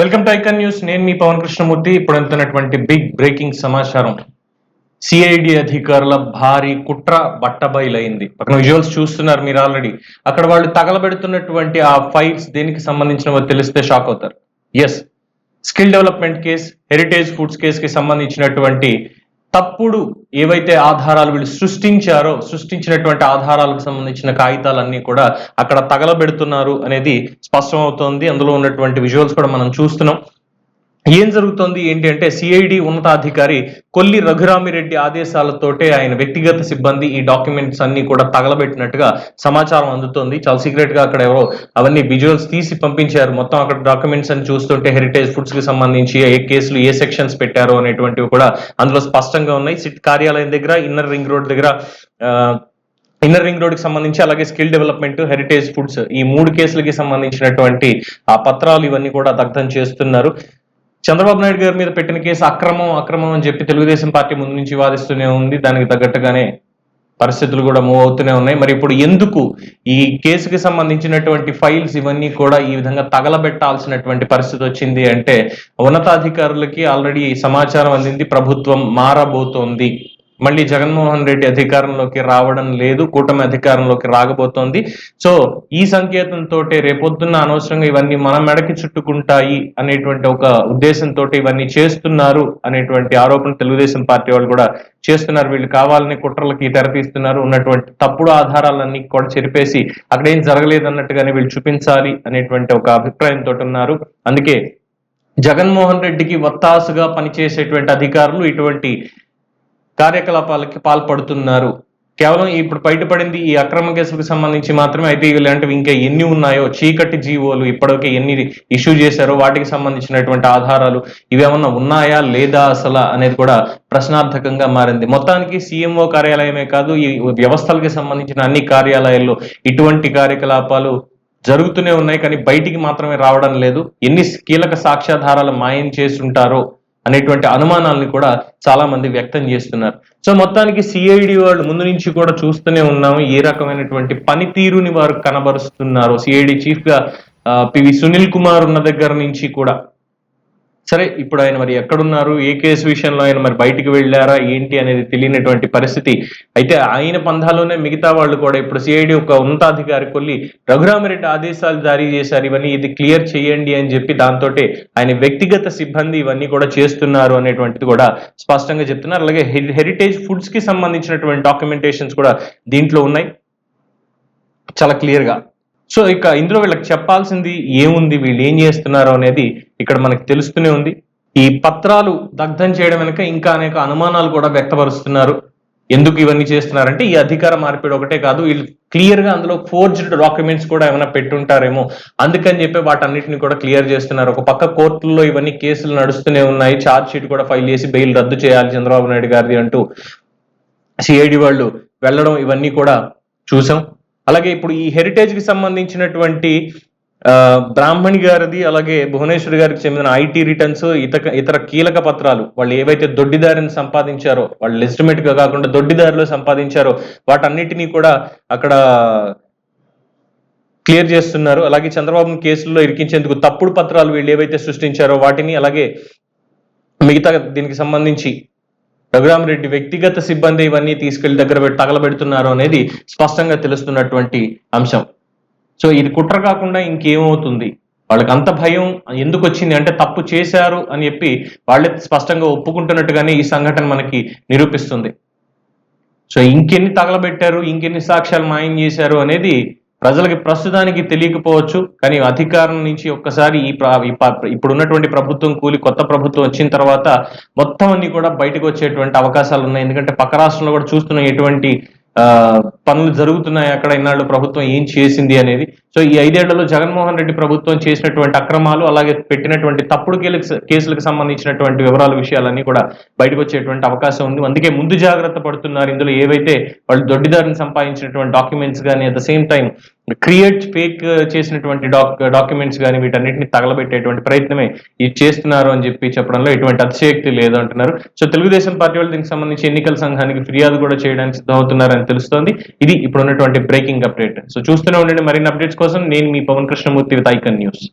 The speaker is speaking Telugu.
Welcome to icon news. నేను మీ పవన్ కృష్ణమూర్తి. ఇప్పుడు వెళ్తున్నటువంటి బిగ్ బ్రేకింగ్ సమాచారం. సిఐడి అధికారుల భారీ కుట్ర బట్టబయలైంది. పక్కన విజువల్స్ చూస్తున్నారు మీరు ఆల్రెడీ. అక్కడ వాళ్ళు తగలబెడుతున్నటువంటి ఆ ఫైల్స్ దేనికి సంబంధించినవో తెలిస్తే షాక్ అవుతారు. Yes, skill development case, heritage foods case కి సంబంధించినటువంటి తప్పుడు ఏవైతే ఆధారాలు వీళ్ళు సృష్టించినటువంటి ఆధారాలకు సంబంధించిన కాగితాలన్నీ కూడా అక్కడ తగలబెడుతున్నారు అనేది స్పష్టమవుతోంది. అందులో ఉన్నటువంటి విజువల్స్ కూడా మనం చూస్తున్నాం. ఏం జరుగుతోంది ఏంటి అంటే, సిఐడి ఉన్నతాధికారి కొల్లి రఘురామిరెడ్డి ఆదేశాలతోటే ఆయన వ్యక్తిగత సిబ్బంది ఈ డాక్యుమెంట్స్ అన్ని కూడా తగలబెట్టినట్టుగా సమాచారం అందుతోంది. చాలా సీక్రెట్ గా అక్కడ ఎవరో అవన్నీ విజువల్స్ తీసి పంపించారు. మొత్తం అక్కడ డాక్యుమెంట్స్ అని చూస్తుంటే హెరిటేజ్ ఫుడ్స్ కి సంబంధించి ఏ కేసులు ఏ సెక్షన్స్ పెట్టారో అనేటువంటివి కూడా అందులో స్పష్టంగా ఉన్నాయి. సిట్ కార్యాలయం దగ్గర, ఇన్నర్ రింగ్ రోడ్ దగ్గర, ఇన్నర్ రింగ్ రోడ్ కి సంబంధించి, అలాగే స్కిల్ డెవలప్మెంట్, హెరిటేజ్ ఫుడ్స్, ఈ 3 కేసులకి సంబంధించినటువంటి ఆ పత్రాలు ఇవన్నీ కూడా దగ్ధం చేస్తున్నారు. చంద్రబాబు నాయుడు గారి మీద పెట్టిన కేసు అక్రమం అని చెప్పి తెలుగుదేశం పార్టీ ముందు నుంచి వాదిస్తూనే ఉంది. దానికి తగ్గట్టుగానే పరిస్థితులు కూడా మూవ్ అవుతూనే ఉన్నాయి. మరి ఇప్పుడు ఎందుకు ఈ కేసుకి సంబంధించినటువంటి ఫైల్స్ ఇవన్నీ కూడా ఈ విధంగా తగలబెట్టాల్సినటువంటి పరిస్థితి వచ్చింది అంటే, ఉన్నతాధికారులకి ఆల్రెడీ సమాచారం అందింది, ప్రభుత్వం మారబోతోంది, మళ్ళీ జగన్మోహన్ రెడ్డి అధికారంలోకి రావడం లేదు, కూటమి అధికారంలోకి రాగబోతోంది. సో ఈ సంకేతంతో రేపొద్దున్న అనవసరంగా ఇవన్నీ మన మెడకి చుట్టుకుంటాయి అనేటువంటి ఒక ఉద్దేశంతో ఇవన్నీ చేస్తున్నారు అనేటువంటి ఆరోపణ తెలుగుదేశం పార్టీ వాళ్ళు కూడా చేస్తున్నారు. వీళ్ళు కావాలని కుట్రలకి తెరతీస్తున్నారు, ఉన్నటువంటి తప్పుడు ఆధారాలన్నీ కూడా చెరిపేసి అక్కడ ఏం జరగలేదు అన్నట్టుగానే వీళ్ళు చూపించాలి అనేటువంటి ఒక అభిప్రాయంతో ఉన్నారు. అందుకే జగన్మోహన్ రెడ్డికి వత్తాసుగా పనిచేసేటువంటి అధికారులు ఇటువంటి కార్యకలాపాలకి పాల్పడుతున్నారు. కేవలం ఇప్పుడు బయటపడింది ఈ అక్రమ కేసులకు సంబంధించి మాత్రమే. అయితే ఇలాంటివి ఇంకా ఎన్ని ఉన్నాయో, చీకటి జీవోలు ఇప్పటికే ఎన్ని ఇష్యూ చేశారో వాటికి సంబంధించినటువంటి ఆధారాలు ఇవేమన్నా ఉన్నాయా లేదా అసలు అనేది కూడా ప్రశ్నార్థకంగా మారింది. మొత్తానికి సీఎంఓ కార్యాలయమే కాదు, ఈ వ్యవస్థలకి సంబంధించిన అన్ని కార్యాలయాల్లో ఇటువంటి కార్యకలాపాలు జరుగుతూనే ఉన్నాయి, కానీ బయటికి మాత్రమే రావడం లేదు. ఎన్ని కీలక సాక్ష్యాధారాలు మాయం చేసి ఉంటారో అనేటువంటి అనుమానాలను కూడా చాలా మంది వ్యక్తం చేస్తున్నారు. సో మొత్తానికి సిఐడి వాళ్ళు ముందు నుంచి కూడా చూస్తూనే ఉన్నాము ఏ రకమైనటువంటి పనితీరుని వారు కనబరుస్తున్నారు. సిఐడి చీఫ్ గా పివి సునీల్ కుమార్ ఉన్న దగ్గర నుంచి కూడా. సరే, ఇప్పుడు ఆయన మరి ఎక్కడున్నారు, ఏ కేసు విషయంలో ఆయన మరి బయటికి వెళ్ళారా ఏంటి అనేది తెలియనటువంటి పరిస్థితి. అయితే ఆయన పంధాలోనే మిగతా వాళ్ళు కూడా ఇప్పుడు సిఐడి ఒక ఉన్నతాధికారి కొల్లి రఘురామిరెడ్డి ఆదేశాలు జారీ చేశారు, ఇవన్నీ ఇది క్లియర్ చేయండి అని చెప్పి. దాంతో ఆయన వ్యక్తిగత సిబ్బంది ఇవన్నీ కూడా చేస్తున్నారు అనేటువంటిది కూడా స్పష్టంగా చెప్తున్నారు. అలాగే హెరిటేజ్ ఫుడ్స్ కి సంబంధించినటువంటి డాక్యుమెంటేషన్స్ కూడా దీంట్లో ఉన్నాయి చాలా క్లియర్ గా. సో ఇక ఇందులో వీళ్ళకి చెప్పాల్సింది ఏముంది, వీళ్ళు ఏం చేస్తున్నారు అనేది ఇక్కడ మనకు తెలుస్తూనే ఉంది. ఈ పత్రాలు దగ్ధం చేయడం వెనుక ఇంకా అనేక అనుమానాలు కూడా వ్యక్తపరుస్తున్నారు. ఎందుకు ఇవన్నీ చేస్తున్నారంటే, ఈ అధికార మార్పిడి ఒకటే కాదు, వీళ్ళు క్లియర్ గా అందులో ఫోర్జ్డ్ డాక్యుమెంట్స్ కూడా ఏమైనా పెట్టుంటారేమో, అందుకని చెప్పి వాటన్నిటిని కూడా క్లియర్ చేస్తున్నారు. ఒక పక్క కోర్టుల్లో ఇవన్నీ కేసులు నడుస్తూనే ఉన్నాయి, ఛార్జ్ షీట్ కూడా ఫైల్ చేసి బెయిల్ రద్దు చేయాలి చంద్రబాబు నాయుడు గారిది అంటూ సిఐడి వాళ్ళు వెళ్ళడం ఇవన్నీ కూడా చూసాం. అలాగే ఇప్పుడు ఈ హెరిటేజ్ కి సంబంధించినటువంటి బ్రాహ్మణి గారిది, అలాగే భువనేశ్వరి గారికి చెందిన ఐటీ రిటర్న్స్, ఇతర కీలక పత్రాలు వాళ్ళు ఏవైతే దొడ్డిదారిని సంపాదించారో, వాళ్ళు లెజిటిమేట్ గా కాకుండా దొడ్డిదారిలో సంపాదించారో వాటన్నిటినీ కూడా అక్కడ క్లియర్ చేస్తున్నారు. అలాగే చంద్రబాబు కేసుల్లో ఇరికించేందుకు తప్పుడు పత్రాలు వీళ్ళు ఏవైతే సృష్టించారో వాటిని, అలాగే మిగతా దీనికి సంబంధించి రఘురామిరెడ్డి వ్యక్తిగత సిబ్బంది ఇవన్నీ తీసుకెళ్లి దగ్గర తగలబెడుతున్నారు అనేది స్పష్టంగా తెలుస్తున్నటువంటి అంశం. సో ఇది కుట్ర కాకుండా ఇంకేమవుతుంది? వాళ్ళకి అంత భయం ఎందుకు వచ్చింది అంటే, తప్పు చేశారు అని చెప్పి వాళ్ళే స్పష్టంగా ఒప్పుకుంటున్నట్టుగానే ఈ సంఘటన మనకి నిరూపిస్తుంది. సో ఇంకెన్ని తగలబెట్టారు, ఇంకెన్ని సాక్ష్యాలు మాయం చేశారు అనేది ప్రజలకి ప్రస్తుతానికి తెలియకపోవచ్చు, కానీ అధికారం నుంచి ఒక్కసారి ఇప్పుడు ఉన్నటువంటి ప్రభుత్వం కూలి కొత్త ప్రభుత్వం వచ్చిన తర్వాత మొత్తం అన్ని కూడా బయటకు వచ్చేటువంటి అవకాశాలు ఉన్నాయి. ఎందుకంటే పక్క రాష్ట్రంలో కూడా చూస్తున్న ఎటువంటి పనులు జరుగుతున్నాయి, అక్కడ ఇన్నాళ్ళు ప్రభుత్వం ఏం చేసింది అనేది. సో ఈ 5 ఏళ్లలో జగన్మోహన్ రెడ్డి ప్రభుత్వం చేసినటువంటి అక్రమాలు, అలాగే పెట్టినటువంటి తప్పుడు కేసులకు సంబంధించినటువంటి విషయాలన్నీ కూడా బయటకు వచ్చేటువంటి అవకాశం ఉంది. అందుకే ముందు జాగ్రత్త పడుతున్నారు. ఇందులో ఏవైతే వాళ్ళు దొడ్డిదారిని సంపాదించినటువంటి డాక్యుమెంట్స్ కానీ, at the same time create fake చేసినటువంటి డాక్యుమెంట్స్ కానీ వీటన్నిటిని తగలబెట్టేటువంటి ప్రయత్నమే ఇది చేస్తున్నారు అని చెప్పి చెప్పడంలో ఎటువంటి అతిశయోక్తి లేదు అంటున్నారు. సో తెలుగుదేశం పార్టీ వాళ్ళు దీనికి సంబంధించి ఎన్నికల సంఘానికి ఫిర్యాదు కూడా చేయడానికి సిద్ధమవుతున్నారని తెలుస్తోంది. ఇది ఇప్పుడు ఉన్నటువంటి బ్రేకింగ్ అప్డేట్. సో చూస్తూనే ఉండండి మరిన్ని అప్డేట్స్ కోసం. నేను మీ Pavan Krishnamurthy with Icon news.